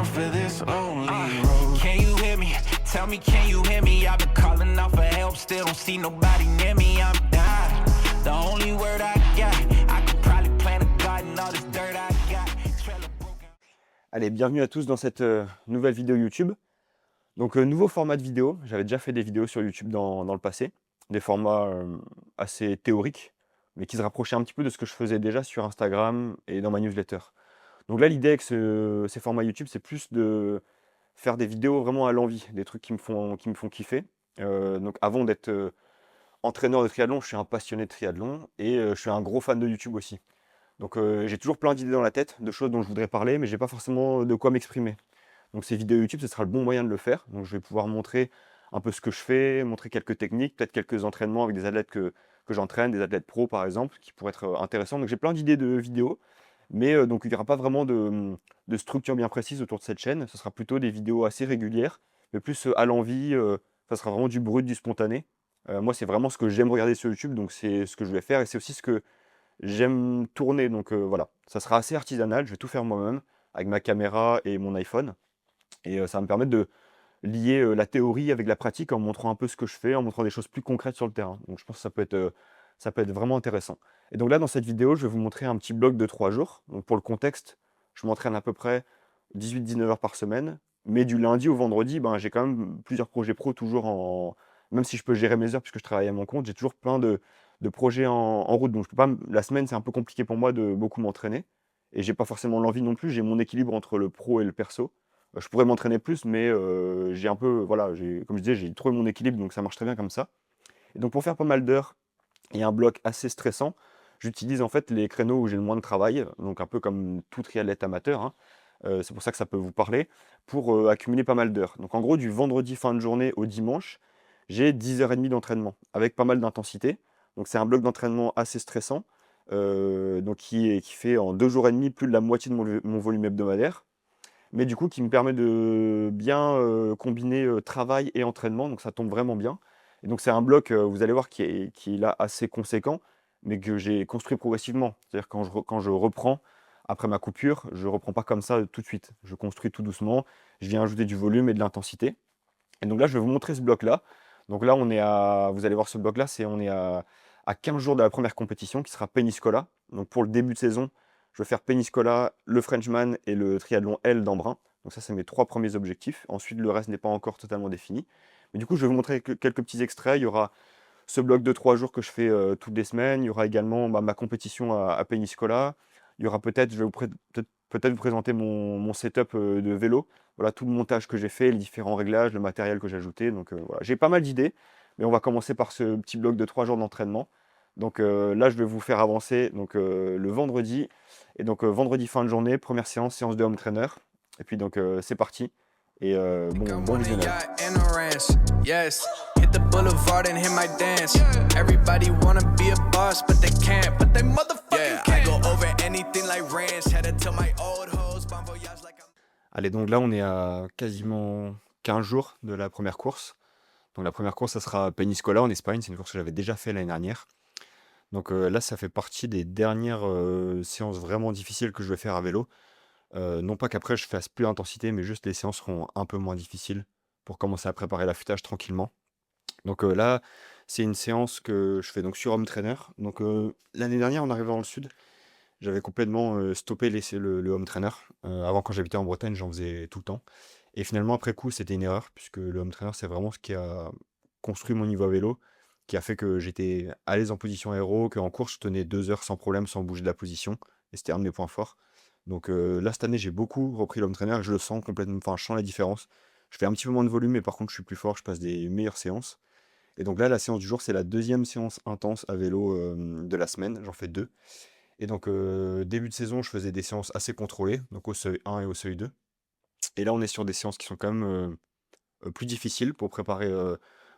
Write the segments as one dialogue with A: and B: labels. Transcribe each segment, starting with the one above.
A: for this lonely road. Can you hear me? Tell me, can you hear me? I've been calling out for help, still don't see nobody near me. I'm dying. The only word I got, I could probably plant a garden, all this dirt I got. Trailer broken.
B: Allez, bienvenue à tous dans cette nouvelle vidéo YouTube. Donc, nouveau format de vidéo. J'avais déjà fait des vidéos sur YouTube dans le passé, des formats assez théoriques, mais qui se rapprochaient un petit peu de ce que je faisais déjà sur Instagram et dans ma newsletter. Donc là, l'idée avec ces formats YouTube, c'est plus de faire des vidéos vraiment à l'envie, des trucs qui me font kiffer. Donc, avant d'être entraîneur de triathlon, je suis un passionné de triathlon et je suis un gros fan de YouTube aussi. Donc j'ai toujours plein d'idées dans la tête, de choses dont je voudrais parler, mais j'ai pas forcément de quoi m'exprimer. Donc ces vidéos YouTube, ce sera le bon moyen de le faire. Donc je vais pouvoir montrer un peu ce que je fais, montrer quelques techniques, peut-être quelques entraînements avec des athlètes que j'entraîne, des athlètes pro par exemple, qui pourraient être intéressants. Donc j'ai plein d'idées de vidéos, mais donc il n'y aura pas vraiment de structure bien précise autour de cette chaîne. Ce sera plutôt des vidéos assez régulières, mais plus à l'envie. Ça sera vraiment du brut, du spontané. Moi, c'est vraiment ce que j'aime regarder sur YouTube, donc c'est ce que je vais faire, et c'est aussi ce que j'aime tourner. Donc voilà, ça sera assez artisanal, je vais tout faire moi-même, avec ma caméra et mon iPhone. Et ça va me permettre de lier la théorie avec la pratique en montrant un peu ce que je fais, en montrant des choses plus concrètes sur le terrain. Donc je pense que ça peut être vraiment intéressant. Et donc là, dans cette vidéo, je vais vous montrer un petit bloc de 3 jours. Donc pour le contexte, je m'entraîne à peu près 18-19 heures par semaine. Mais du lundi au vendredi, ben, j'ai quand même plusieurs projets pro toujours en... Même si je peux gérer mes heures puisque je travaille à mon compte, j'ai toujours plein de projets en route. Donc je peux pas... La semaine, c'est un peu compliqué pour moi de beaucoup m'entraîner. Et j'ai pas forcément l'envie non plus. J'ai mon équilibre entre le pro et le perso. Je pourrais m'entraîner plus, mais j'ai un peu... Voilà, comme je disais, j'ai trouvé mon équilibre, donc ça marche très bien comme ça. Et donc pour faire pas mal d'heures et un bloc assez stressant, j'utilise en fait les créneaux où j'ai le moins de travail, donc un peu comme tout triathlète amateur, hein. C'est pour ça que ça peut vous parler, pour accumuler pas mal d'heures. Donc en gros, du vendredi fin de journée au dimanche, j'ai 10h30 d'entraînement, avec pas mal d'intensité. Donc c'est un bloc d'entraînement assez stressant, donc qui fait en 2 jours et demi plus de la moitié de mon volume hebdomadaire, mais du coup qui me permet de bien combiner travail et entraînement, donc ça tombe vraiment bien. Et donc c'est un bloc, vous allez voir, qui est là assez conséquent, mais que j'ai construit progressivement. C'est-à-dire quand je reprends après ma coupure, je ne reprends pas comme ça tout de suite. Je construis tout doucement, je viens ajouter du volume et de l'intensité. Et donc là, je vais vous montrer ce bloc-là. Donc là, vous allez voir ce bloc-là, on est à 15 jours de la première compétition qui sera Péniscola. Donc pour le début de saison, je vais faire Péniscola, le Frenchman et le triathlon L d'Embrun. Donc ça, c'est mes 3 premiers objectifs. Ensuite, le reste n'est pas encore totalement défini. Mais du coup, je vais vous montrer quelques petits extraits. Il y aura ce bloc de 3 jours que je fais toutes les semaines. Il y aura également ma compétition à Péniscola. Il y aura peut-être, je vais peut-être vous présenter mon setup de vélo. Voilà, tout le montage que j'ai fait, les différents réglages, le matériel que j'ai ajouté. Donc voilà, j'ai pas mal d'idées, mais on va commencer par ce petit bloc de 3 jours d'entraînement. Donc là, je vais vous faire avancer donc, le vendredi. Et donc vendredi fin de journée, première séance de home trainer. Et puis donc c'est parti. Et bon visionnage.
A: Yes, hit the boulevard and hit my dance. Everybody wanna be a boss, but they can't. But they motherfucking can't. I go over anything like ranch. Headed to my old hoes. Bon voyage like I'm...
B: Allez, donc là, on est à quasiment 15 jours de la première course. Donc la première course, ça sera Péniscola en Espagne. C'est une course que j'avais déjà fait l'année dernière. Donc là, ça fait partie des dernières séances vraiment difficiles que je vais faire à vélo. Non pas qu'après je fasse plus d'intensité, mais juste les séances seront un peu moins difficiles pour commencer à préparer l'affûtage tranquillement. Donc là, c'est une séance que je fais donc sur home trainer. Donc l'année dernière, en arrivant dans le sud, j'avais complètement stoppé le home trainer. Avant, quand j'habitais en Bretagne, j'en faisais tout le temps. Et finalement, après coup, c'était une erreur, puisque le home trainer, c'est vraiment ce qui a construit mon niveau à vélo, qui a fait que j'étais à l'aise en position aéro, qu'en course, je tenais 2 heures sans problème, sans bouger de la position. Et c'était un de mes points forts. Donc là, cette année, j'ai beaucoup repris l'home trainer et je le sens complètement, enfin, je sens la différence. Je fais un petit peu moins de volume, mais par contre, je suis plus fort, je passe des meilleures séances. Et donc là, la séance du jour, c'est la deuxième séance intense à vélo de la semaine. J'en fais 2. Et donc, début de saison, je faisais des séances assez contrôlées, donc au seuil 1 et au seuil 2. Et là, on est sur des séances qui sont quand même plus difficiles pour préparer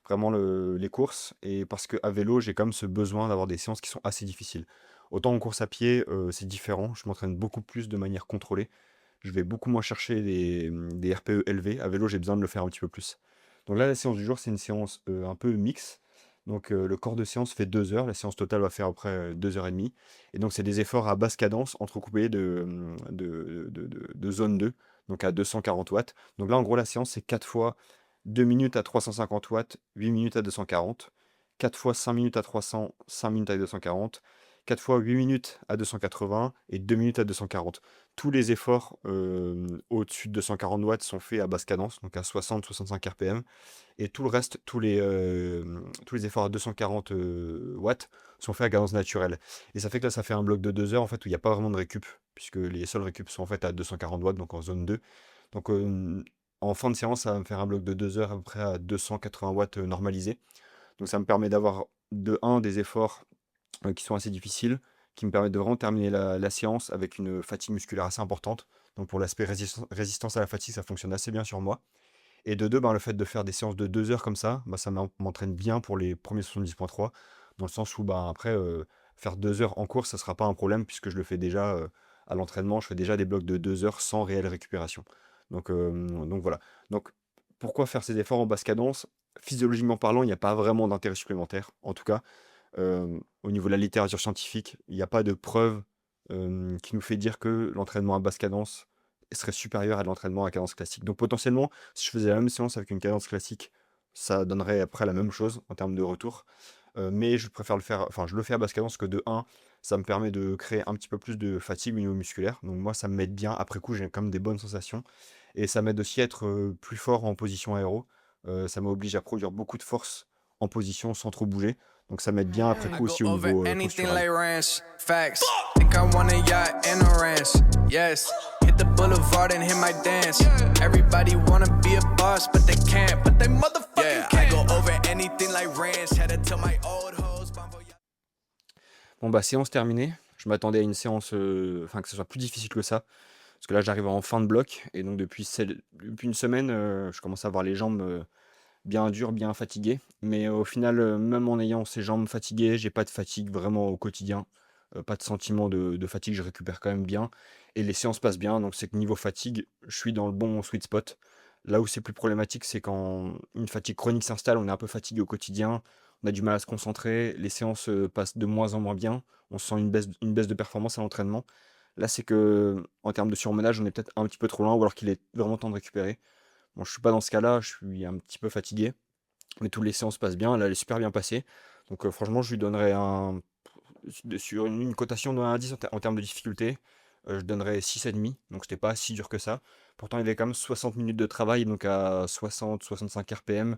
B: vraiment les courses. Et parce qu'à vélo, j'ai quand même ce besoin d'avoir des séances qui sont assez difficiles. Autant en course à pied, c'est différent. Je m'entraîne beaucoup plus de manière contrôlée. Je vais beaucoup moins chercher des RPE élevés. À vélo, j'ai besoin de le faire un petit peu plus. Donc là, la séance du jour, c'est une séance un peu mixte. Donc le corps de séance fait 2 heures. La séance totale va faire après 2 heures et demie. Et donc c'est des efforts à basse cadence entrecoupés de zone 2. donc à 240 watts. Donc là, en gros, la séance, c'est 4 fois 2 minutes à 350 watts, 8 minutes à 240, 4 fois 5 minutes à 300, 5 minutes à 240, 4 fois 8 minutes à 280 et 2 minutes à 240. Tous les efforts au-dessus de 240 watts sont faits à basse cadence, donc à 60-65 RPM. Et tout le reste, tous les efforts à 240 watts sont faits à cadence naturelle. Et ça fait que là, ça fait un bloc de 2 heures en fait, où il n'y a pas vraiment de récup, puisque les seuls récup sont en fait à 240 watts, donc en zone 2. Donc en fin de séance, ça va me faire un bloc de 2 heures à peu près à 280 watts normalisé. Donc ça me permet d'avoir de 1 des efforts qui sont assez difficiles, qui me permettent de vraiment terminer la séance avec une fatigue musculaire assez importante. Donc pour l'aspect résistance à la fatigue, ça fonctionne assez bien sur moi. Et de 2, ben, le fait de faire des séances de 2 heures comme ça, bah, ça m'entraîne bien pour les premiers 70.3, dans le sens où ben, après, faire 2 heures en course, ça sera pas un problème, puisque je le fais déjà à l'entraînement, je fais déjà des blocs de 2 heures sans réelle récupération. Donc voilà. Donc pourquoi faire ces efforts en basse cadence? Physiologiquement parlant, il n'y a pas vraiment d'intérêt supplémentaire. En tout cas, au niveau de la littérature scientifique, il n'y a pas de preuve qui nous fait dire que l'entraînement à basse cadence serait supérieur à l'entraînement à cadence classique. Donc potentiellement, si je faisais la même séance avec une cadence classique, ça donnerait après la même chose en termes de retour. Mais je préfère le faire, enfin je le fais à basse cadence que de 1, ça me permet de créer un petit peu plus de fatigue au niveau musculaire. Donc moi, ça m'aide bien. Après coup, j'ai quand même des bonnes sensations. Et ça m'aide aussi à être plus fort en position aéro. Ça m'oblige à produire beaucoup de force en position sans trop bouger. Donc ça m'aide bien après
A: I
B: coup
A: go
B: aussi au
A: over
B: niveau
A: anything
B: postural.
A: like ranch. Facts. Think I want a yacht and a ranch. Yes. Hit the boulevard and hit my dance. Everybody wanna be a boss, but they can't. But they motherfucking can't. I go over anything like ranch. Had to tell my old hoes.
B: Bon bah séance terminée. Je m'attendais à une séance, enfin que ce soit plus difficile que ça. Parce que là j'arrive en fin de bloc et donc depuis une semaine, je commence à avoir les jambes bien dures, bien fatiguées. Mais au final, même en ayant ces jambes fatiguées, j'ai pas de fatigue vraiment au quotidien. Pas de sentiment de fatigue, je récupère quand même bien. Et les séances passent bien, donc c'est que niveau fatigue, je suis dans le bon sweet spot. Là où c'est plus problématique, c'est quand une fatigue chronique s'installe, on est un peu fatigué au quotidien, on a du mal à se concentrer, les séances passent de moins en moins bien, on sent une baisse de performance à l'entraînement. Là, c'est que en termes de surmenage, on est peut-être un petit peu trop loin, ou alors qu'il est vraiment temps de récupérer. Bon, je suis pas dans ce cas-là, je suis un petit peu fatigué, mais toutes les séances passent bien. Là, elle est super bien passée. Donc, franchement, je lui donnerais sur une cotation de 1 à 10 en termes de difficulté, je donnerais 6,5. Donc, c'était pas si dur que ça. Pourtant, il y avait quand même 60 minutes de travail, donc à 60-65 RPM,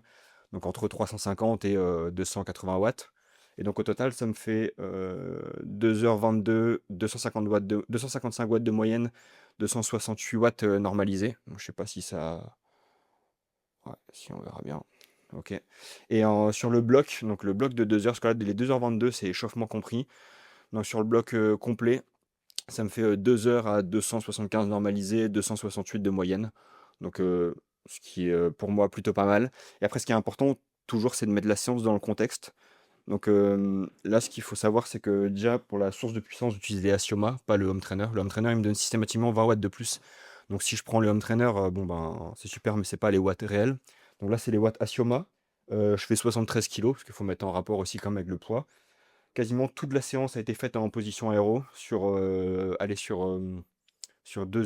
B: donc entre 350 et 280 watts. Et donc, au total, ça me fait 2h22, 255 watts de moyenne, 268 watts normalisés. Donc, je sais pas si ça. Ouais, si on verra bien. Ok. Et sur le bloc, donc le bloc de 2 heures, parce que là, les 2h22, c'est échauffement compris. Donc sur le bloc complet, ça me fait 2 heures à 275 normalisé, 268 de moyenne. Donc ce qui est pour moi plutôt pas mal. Et après, ce qui est important, toujours, c'est de mettre la séance dans le contexte. Donc là, ce qu'il faut savoir, c'est que déjà, pour la source de puissance, j'utilise les Asioma, pas le home trainer. Le home trainer, il me donne systématiquement 20 watts de plus. Donc si je prends le home trainer, bon ben c'est super, mais c'est pas les watts réels. Donc là, c'est les watts Asioma. Je fais 73 kg, parce qu'il faut mettre en rapport aussi quand même avec le poids. Quasiment toute la séance a été faite en position aéro. Sur 2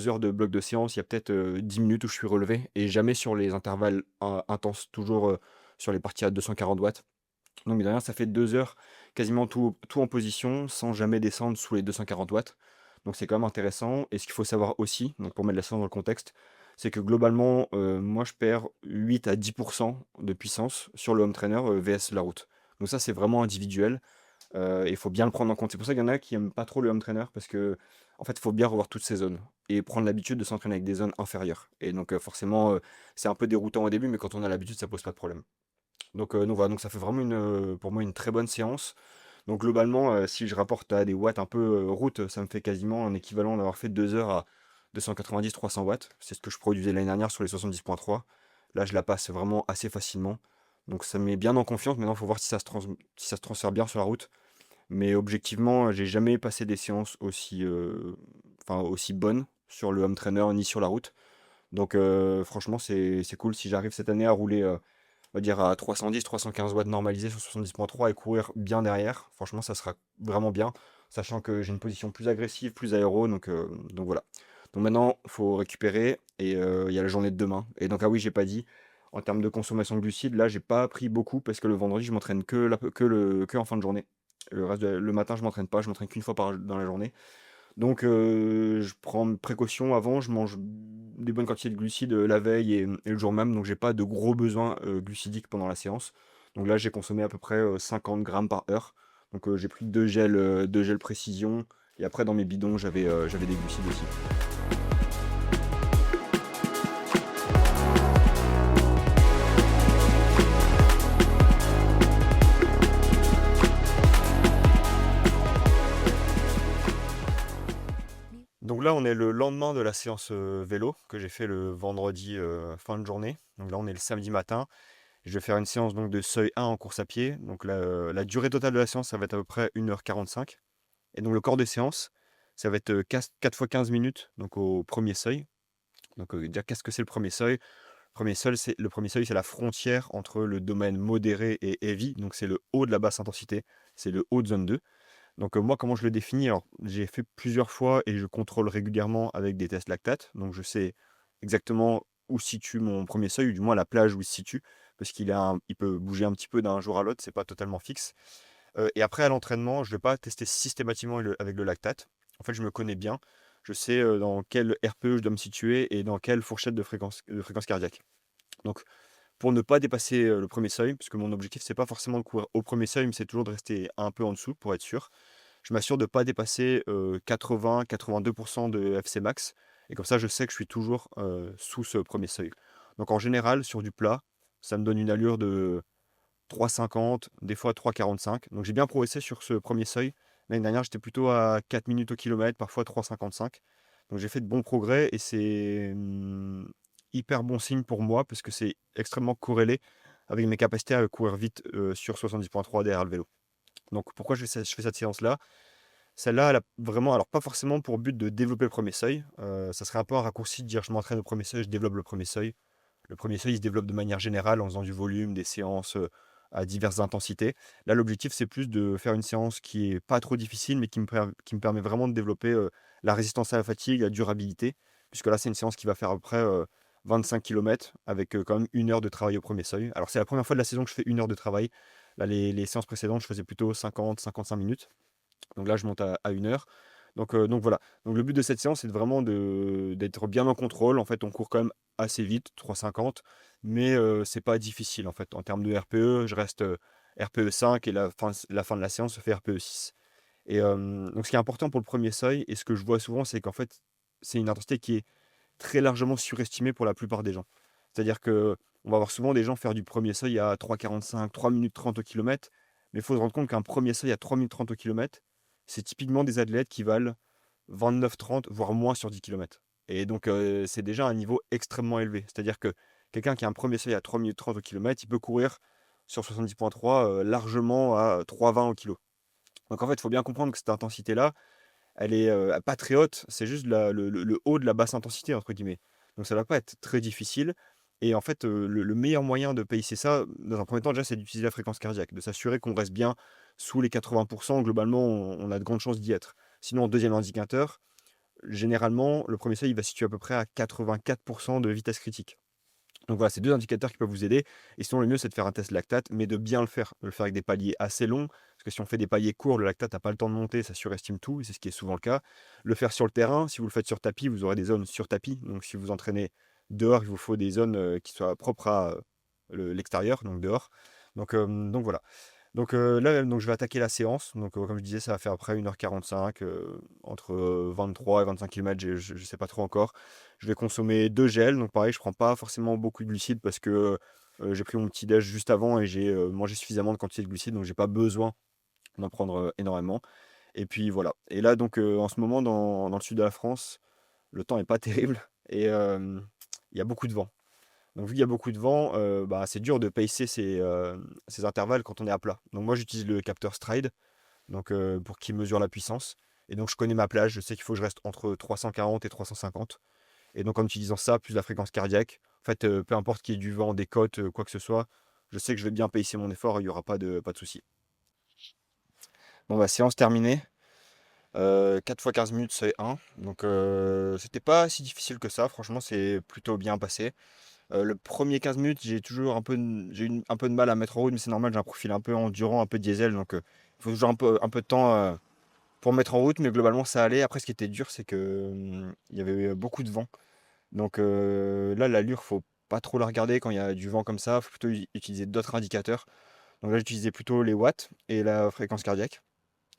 B: heures de bloc de séance, il y a peut-être 10 minutes où je suis relevé. Et jamais sur les intervalles intenses, toujours sur les parties à 240 watts. Donc, mine de rien, ça fait 2 heures, quasiment tout en position, sans jamais descendre sous les 240 watts. Donc, c'est quand même intéressant. Et ce qu'il faut savoir aussi, donc pour mettre la séance dans le contexte, c'est que globalement, moi, je perds 8 à 10% de puissance sur le home trainer VS la route. Donc, ça, c'est vraiment individuel. Il faut bien le prendre en compte. C'est pour ça qu'il y en a qui n'aiment pas trop le home trainer, parce que, en fait, il faut bien revoir toutes ces zones et prendre l'habitude de s'entraîner avec des zones inférieures. Et donc, forcément, c'est un peu déroutant au début, mais quand on a l'habitude, ça pose pas de problème. Donc voilà, donc ça fait vraiment pour moi une très bonne séance. Donc globalement, si je rapporte à des watts un peu route, ça me fait quasiment un équivalent d'avoir fait 2 heures à 290-300 watts. C'est ce que je produisais l'année dernière sur les 70.3. Là, je la passe vraiment assez facilement. Donc ça me met bien en confiance. Maintenant, il faut voir si ça se transfère bien sur la route. Mais objectivement, j'ai jamais passé des séances aussi bonnes sur le home trainer ni sur la route. Donc franchement, c'est cool si j'arrive cette année à rouler on va dire à 310-315 watts normalisés sur 70.3 et courir bien derrière. Franchement, ça sera vraiment bien, sachant que j'ai une position plus agressive, plus aéro, donc voilà. Donc maintenant, il faut récupérer et il y a la journée de demain. Et donc, ah oui, j'ai pas dit, en termes de consommation de glucides, là, j'ai pas pris beaucoup parce que le vendredi, je m'entraîne que en fin de journée. Le matin, je m'entraîne pas, je m'entraîne qu'une fois dans la journée. Donc, je prends précaution avant, je mange des bonnes quantités de glucides la veille et le jour même, donc j'ai pas de gros besoins glucidiques pendant la séance. Donc là, j'ai consommé à peu près 50 grammes par heure. Donc, j'ai pris deux gels précision. Et après, dans mes bidons, j'avais des glucides aussi. Donc là, on est le lendemain de la séance vélo que j'ai fait le vendredi fin de journée. Donc là, on est le samedi matin. Je vais faire une séance donc de seuil 1 en course à pied. Donc la durée totale de la séance, ça va être à peu près 1h45. Et donc le corps de séance, ça va être 4 fois 15 minutes donc au premier seuil. Donc déjà, qu'est-ce que c'est le premier seuil? Le premier seuil, c'est la frontière entre le domaine modéré et heavy. Donc c'est le haut de la basse intensité, c'est le haut de zone 2. Donc moi, comment je le définis? Alors, j'ai fait plusieurs fois et je contrôle régulièrement avec des tests lactate. Donc je sais exactement où se situe mon premier seuil, ou du moins la plage où il se situe, parce il peut bouger un petit peu d'un jour à l'autre, c'est pas totalement fixe. Et après, à l'entraînement, je ne vais pas tester systématiquement avec le lactate. En fait, je me connais bien. Je sais dans quel RPE je dois me situer et dans quelle fourchette de fréquence cardiaque. Donc, pour ne pas dépasser le premier seuil, parce que mon objectif, c'est pas forcément de courir au premier seuil, mais c'est toujours de rester un peu en dessous pour être sûr. Je m'assure de ne pas dépasser 80-82% de FC max. Et comme ça, je sais que je suis toujours sous ce premier seuil. Donc, en général, sur du plat, ça me donne une allure de 3,50, des fois 3,45. Donc j'ai bien progressé sur ce premier seuil. L'année dernière, j'étais plutôt à 4 minutes au kilomètre, parfois 3,55. Donc j'ai fait de bons progrès et c'est hyper bon signe pour moi parce que c'est extrêmement corrélé avec mes capacités à courir vite sur 70,3 derrière le vélo. Donc pourquoi je fais cette séance-là? Celle-là, elle a vraiment, alors pas forcément pour but de développer le premier seuil. Ça serait un peu un raccourci de dire je m'entraîne au premier seuil, je développe le premier seuil. Le premier seuil, il se développe de manière générale en faisant du volume, des séances à diverses intensités. Là, l'objectif, c'est plus de faire une séance qui est pas trop difficile, mais qui me permet vraiment de développer la résistance à la fatigue, la durabilité, puisque là, c'est une séance qui va faire à peu près 25 km avec quand même 1 heure de travail au premier seuil. Alors, c'est la première fois de la saison que je fais 1 heure de travail. Là, les séances précédentes, je faisais plutôt 50-55 minutes. Donc là, je monte à 1 heure. Donc voilà. Donc le but de cette séance, c'est vraiment d'être bien en contrôle. En fait, on court quand même assez vite, 3,50, mais c'est pas difficile en fait. En termes de RPE, je reste RPE 5 et la fin de la séance se fait RPE 6. Et donc ce qui est important pour le premier seuil, et ce que je vois souvent, c'est qu'en fait, c'est une intensité qui est très largement surestimée pour la plupart des gens. C'est-à-dire que on va voir souvent des gens faire du premier seuil à 3,45, 3 minutes 30 au kilomètre, mais il faut se rendre compte qu'un premier seuil à 3 minutes 30 au kilomètre, c'est typiquement des athlètes qui valent 29-30, voire moins sur 10 km. Et donc, c'est déjà un niveau extrêmement élevé. C'est-à-dire que quelqu'un qui a un premier seuil à 3 minutes 30 au kilomètre, il peut courir sur 70,3 largement à 3,20 au kilo. Donc en fait, il faut bien comprendre que cette intensité-là, elle est pas très haute, c'est juste le haut de la basse intensité, entre guillemets. Donc ça ne va pas être très difficile. Et en fait, le meilleur moyen de pacer ça, dans un premier temps, déjà, c'est d'utiliser la fréquence cardiaque, de s'assurer qu'on reste bien sous les 80%. Globalement, on a de grandes chances d'y être. Sinon, deuxième indicateur, généralement, le premier seuil, il va se situer à peu près à 84% de vitesse critique. Donc voilà, c'est deux indicateurs qui peuvent vous aider. Et sinon, le mieux, c'est de faire un test lactate, mais de bien le faire. De le faire avec des paliers assez longs. Parce que si on fait des paliers courts, le lactate n'a pas le temps de monter, ça surestime tout. Et c'est ce qui est souvent le cas. Le faire sur le terrain, si vous le faites sur tapis, vous aurez des zones sur tapis. Donc si vous entraînez dehors, il vous faut des zones qui soient propres à l'extérieur, donc dehors. Donc voilà. Donc là, donc je vais attaquer la séance. Donc comme je disais, ça va faire après 1h45, entre 23 et 25 km, je ne sais pas trop encore. Je vais consommer 2 gels. Donc pareil, je prends pas forcément beaucoup de glucides parce que j'ai pris mon petit déj juste avant et j'ai mangé suffisamment de quantité de glucides, donc j'ai pas besoin d'en prendre énormément. Et puis voilà. Et là, donc en ce moment, dans le sud de la France, le temps est pas terrible et il y a beaucoup de vent. Donc vu qu'il y a beaucoup de vent, bah, c'est dur de pacer ces intervalles quand on est à plat. Donc moi j'utilise le capteur Stride donc, pour qu'il mesure la puissance. Et donc je connais ma plage, je sais qu'il faut que je reste entre 340 et 350. Et donc en utilisant ça, plus la fréquence cardiaque, en fait, peu importe qu'il y ait du vent, des côtes, quoi que ce soit, je sais que je vais bien pacer mon effort et il n'y aura pas de souci. Bon bah séance terminée. 4 fois 15 minutes, c'est 1. Donc c'était pas si difficile que ça. Franchement, c'est plutôt bien passé. Le premier 15 minutes, j'ai toujours j'ai eu un peu de mal à mettre en route, mais c'est normal, j'ai un profil un peu endurant, un peu diesel, donc il faut toujours un peu de temps pour mettre en route, mais globalement ça allait. Après, ce qui était dur, c'est que il y avait beaucoup de vent. Donc là, l'allure, faut pas trop la regarder quand il y a du vent comme ça, faut plutôt utiliser d'autres indicateurs. Donc là, j'utilisais plutôt les watts et la fréquence cardiaque.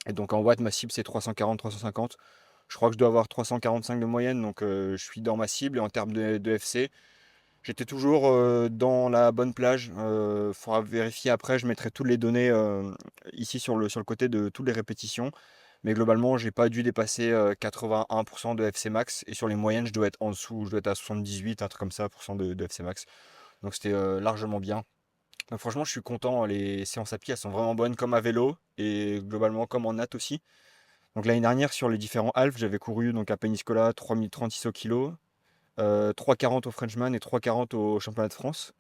B: Et donc en watts, ma cible c'est 340, 350. Je crois que je dois avoir 345 de moyenne, donc je suis dans ma cible. Et en termes de FC, j'étais toujours dans la bonne plage. Il faudra vérifier après, je mettrai toutes les données ici sur le côté de toutes les répétitions. Mais globalement, j'ai pas dû dépasser 81% de FC max. Et sur les moyennes, je dois être en dessous, je dois être à 78, un truc comme ça, de FC max. Donc c'était largement bien. Donc franchement, je suis content. Les séances à pied, elles sont vraiment bonnes comme à vélo et globalement comme en natte aussi. Donc l'année dernière, sur les différents halves, j'avais couru donc à Peñíscola 3036 au kilo, 3,40 au Frenchman et 3,40 au championnat de France.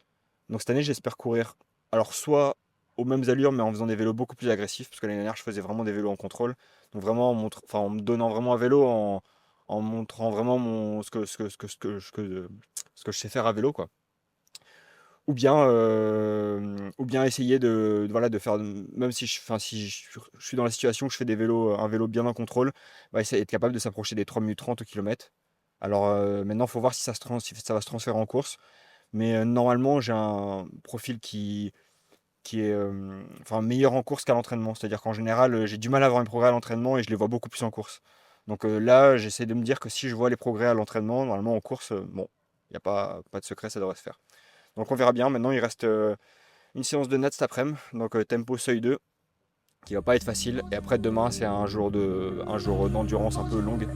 B: Donc cette année, j'espère courir, alors soit aux mêmes allures, mais en faisant des vélos beaucoup plus agressifs, parce que l'année dernière, je faisais vraiment des vélos en contrôle. Donc vraiment, en me donnant vraiment un vélo, en montrant vraiment ce que je sais faire à vélo, quoi. Ou bien essayer voilà, de faire, même si je suis dans la situation où je fais un vélo bien en contrôle, bah, essayer d'être capable de s'approcher des 3 minutes 30 au kilomètre. Alors maintenant, il faut voir si si ça va se transférer en course. Mais normalement, j'ai un profil qui est meilleur en course qu'à l'entraînement. C'est-à-dire qu'en général, j'ai du mal à avoir mes progrès à l'entraînement et je les vois beaucoup plus en course. Donc là, j'essaie de me dire que si je vois les progrès à l'entraînement, normalement en course, bon, il n'y a pas de secret, ça devrait se faire. Donc on verra bien. Maintenant, il reste une séance de natte cet après-midi, donc tempo seuil 2, qui va pas être facile. Et après, demain, c'est un jour d'endurance un peu longue.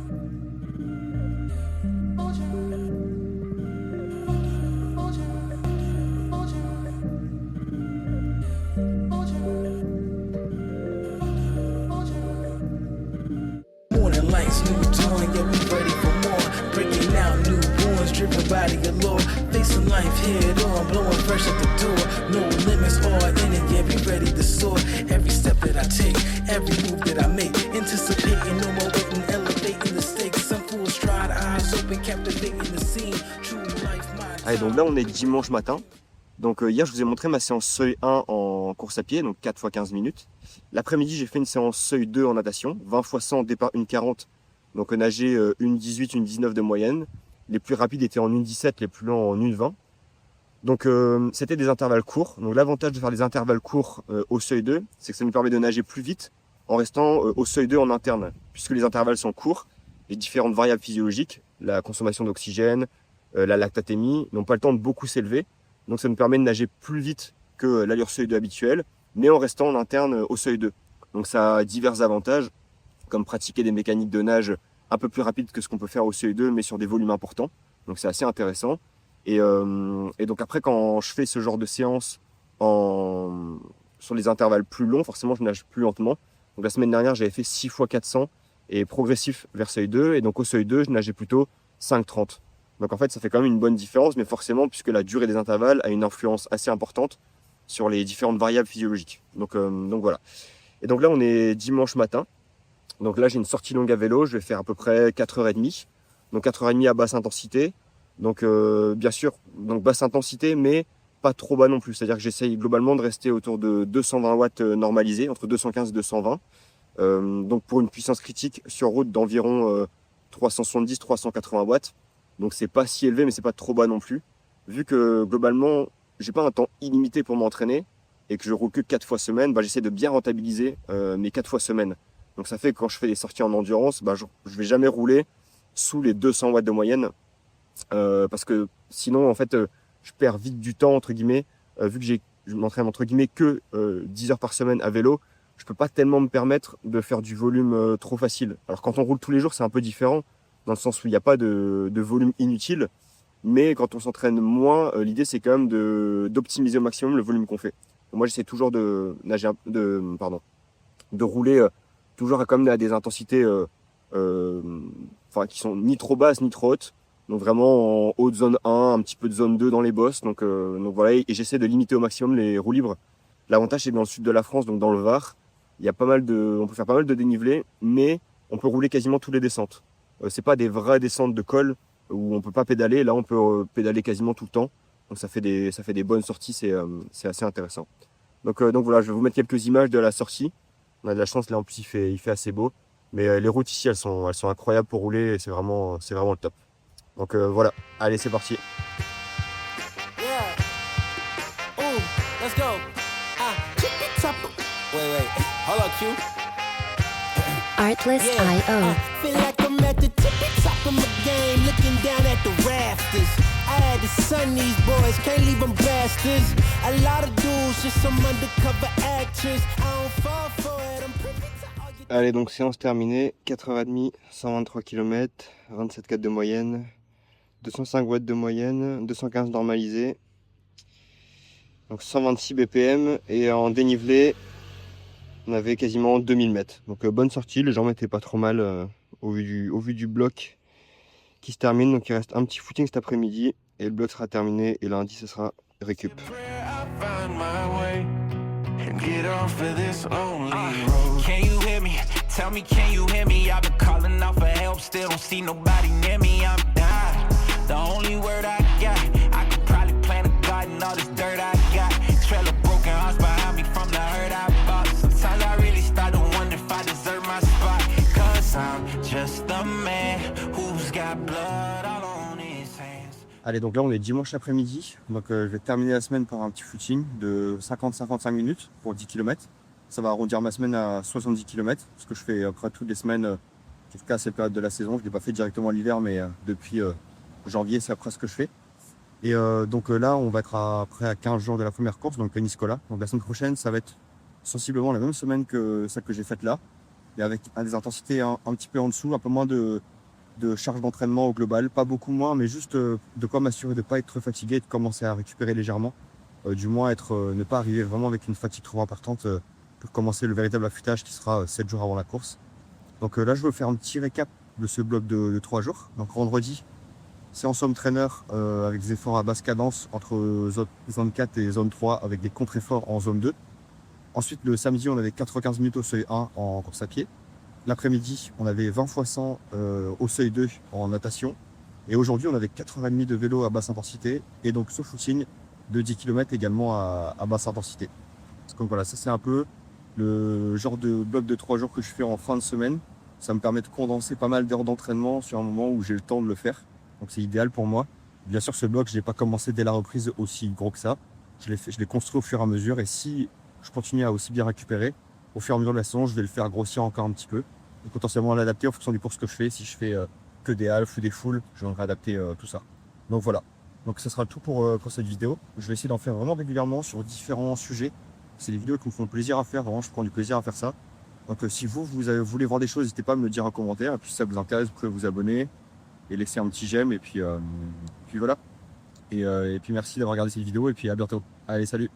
C: Morning lights, new dawn, yeah, we ready for more. Breaking out new borns, driven by the allure. Facing life head on, blowing fresh at the door. No limits, all in it, yeah, we ready to soar. Every step that I take, every move that I make. Anticipating, no more waiting, elevating the stakes. Some full stride, eyes open, captivating the scene. True life, mind.
B: Allez, donc là, on est dimanche matin. Donc hier, je vous ai montré ma séance seuil 1 en course à pied, donc 4 fois 15 minutes. L'après-midi, j'ai fait une séance seuil 2 en natation, 20 fois 100, départ 1,40. Donc nager 1,18, 1,19 de moyenne. Les plus rapides étaient en 1,17, les plus lents en 1,20. Donc c'était des intervalles courts. Donc l'avantage de faire des intervalles courts au seuil 2, c'est que ça nous permet de nager plus vite en restant au seuil 2 en interne. Puisque les intervalles sont courts, les différentes variables physiologiques, la consommation d'oxygène, la lactatémie, n'ont pas le temps de beaucoup s'élever. Donc ça nous permet de nager plus vite que l'allure seuil 2 habituelle, mais en restant en interne au seuil 2. Donc ça a divers avantages, comme pratiquer des mécaniques de nage un peu plus rapides que ce qu'on peut faire au seuil 2, mais sur des volumes importants. Donc c'est assez intéressant. Et donc après, quand je fais ce genre de séance sur les intervalles plus longs, forcément je nage plus lentement. Donc la semaine dernière, j'avais fait 6 fois 400 et progressif vers seuil 2. Et donc au seuil 2, je nageais plutôt 5,30. Donc en fait, ça fait quand même une bonne différence, mais forcément, puisque la durée des intervalles a une influence assez importante sur les différentes variables physiologiques. Donc voilà. Et donc là, on est dimanche matin. Donc là, j'ai une sortie longue à vélo. Je vais faire à peu près 4h30. Donc 4h30 à basse intensité. Donc bien sûr, donc basse intensité, mais pas trop bas non plus. C'est-à-dire que j'essaye globalement de rester autour de 220 watts normalisés, entre 215 et 220. Donc pour une puissance critique sur route d'environ 370-380 watts. Donc c'est pas si élevé, mais c'est pas trop bas non plus. Vu que globalement, j'ai pas un temps illimité pour m'entraîner et que je roule que 4 fois semaine, bah, j'essaie de bien rentabiliser mes 4 fois semaine. Donc ça fait que quand je fais des sorties en endurance, bah, je vais jamais rouler sous les 200 watts de moyenne. Parce que sinon, en fait, je perds vite du temps, entre guillemets. Vu que je m'entraîne, entre guillemets, que 10 heures par semaine à vélo, je peux pas tellement me permettre de faire du volume trop facile. Alors quand on roule tous les jours, c'est un peu différent, dans le sens où il n'y a pas de volume inutile. Mais quand on s'entraîne moins, l'idée c'est quand même d'optimiser au maximum le volume qu'on fait. Moi j'essaie toujours de rouler toujours quand même à des intensités qui sont ni trop basses ni trop hautes. Donc vraiment en haute zone 1, un petit peu de zone 2 dans les bosses. Donc voilà, et j'essaie de limiter au maximum les roues libres. L'avantage c'est que dans le sud de la France, donc dans le Var, on peut faire pas mal de dénivelé, mais on peut rouler quasiment toutes les descentes. C'est pas des vraies descentes de col où on peut pas pédaler. Là, on peut pédaler quasiment tout le temps. Donc ça fait des bonnes sorties, c'est assez intéressant. Donc voilà, je vais vous mettre quelques images de la sortie. On a de la chance, là en plus il fait assez beau. Mais les routes ici, elles sont incroyables pour rouler et c'est vraiment le top. Donc voilà, allez c'est parti.
D: Yeah. Ooh, let's go. Wait. Hold on, Q.
E: Artlist.io.
D: Feel like I'm at the tippy top of my game, looking down at the rafters. I had to son these boys, can't leave them bastards. A lot of dudes, just some undercover actors. I don't fall for it, I'm privy to all your...
B: Allez, donc séance terminée, 4h30, 123 km, 27,4 de moyenne, 205 watts de moyenne, 215 normalisé, donc 126 BPM et en dénivelé, on avait quasiment 2000 mètres. Donc bonne sortie, les jambes étaient pas trop mal au vu du bloc qui se termine. Donc il reste un petit footing cet après-midi et le bloc sera terminé et lundi ce sera récup.
A: Get off of this lonely road. Can you hear me? Tell me, can you hear me? I've been calling out for help, still don't see nobody near me. I'm dying. The only word I got, I could probably plant a garden, all this dirt I got. Trail of broken hearts behind me from the hurt I bought. Sometimes I really start to wonder if I deserve my spot. Cause I'm just a man who's got blood all on his hands.
B: Allez, donc là on est dimanche après-midi, donc je vais terminer la semaine par un petit footing de 50-55 minutes pour 10 km. Ça va arrondir ma semaine à 70 km, ce que je fais après toutes les semaines, jusqu'à cette période de la saison. Je ne l'ai pas fait directement l'hiver, mais depuis janvier, c'est après ce que je fais. Et donc là, on va être après à 15 jours de la première course, donc Peñíscola. Donc la semaine prochaine, ça va être sensiblement la même semaine que celle que j'ai faite là, mais avec des intensités un petit peu en dessous, un peu moins de charge d'entraînement au global, pas beaucoup moins, mais juste de quoi m'assurer de ne pas être trop fatigué et de commencer à récupérer légèrement. Du moins ne pas arriver vraiment avec une fatigue trop importante pour commencer le véritable affûtage qui sera 7 jours avant la course. Donc là, je veux faire un petit récap de ce bloc de 3 jours. Donc vendredi, séance home trainer avec des efforts à basse cadence entre zone 4 et zone 3 avec des contre-efforts en zone 2. Ensuite, le samedi, on avait 95 minutes au seuil 1 en course à pied. L'après-midi, on avait 20 x 100 au seuil 2 en natation. Et aujourd'hui, on avait 4h30 de vélo à basse intensité et donc ce footing de 10 km également à basse intensité. Donc voilà, ça c'est un peu le genre de bloc de 3 jours que je fais en fin de semaine. Ça me permet de condenser pas mal d'heures d'entraînement sur un moment où j'ai le temps de le faire. Donc c'est idéal pour moi. Bien sûr, ce bloc, je n'ai pas commencé dès la reprise aussi gros que ça. Je l'ai construit au fur et à mesure. Et si je continue à aussi bien récupérer, au fur et à mesure de la saison, je vais le faire grossir encore un petit peu. Et potentiellement l'adapter en fonction du course que je fais. Si je fais que des halfs ou des fulls, je vais réadapter tout ça. Donc voilà. Donc ça sera tout pour cette vidéo. Je vais essayer d'en faire vraiment régulièrement sur différents sujets. C'est des vidéos qui me font plaisir à faire. Vraiment, je prends du plaisir à faire ça. Donc si vous voulez voir des choses, n'hésitez pas à me le dire en commentaire. Et puis si ça vous intéresse, vous pouvez vous abonner et laisser un petit j'aime. Et puis voilà. Et puis merci d'avoir regardé cette vidéo. Et puis à bientôt. Allez, salut!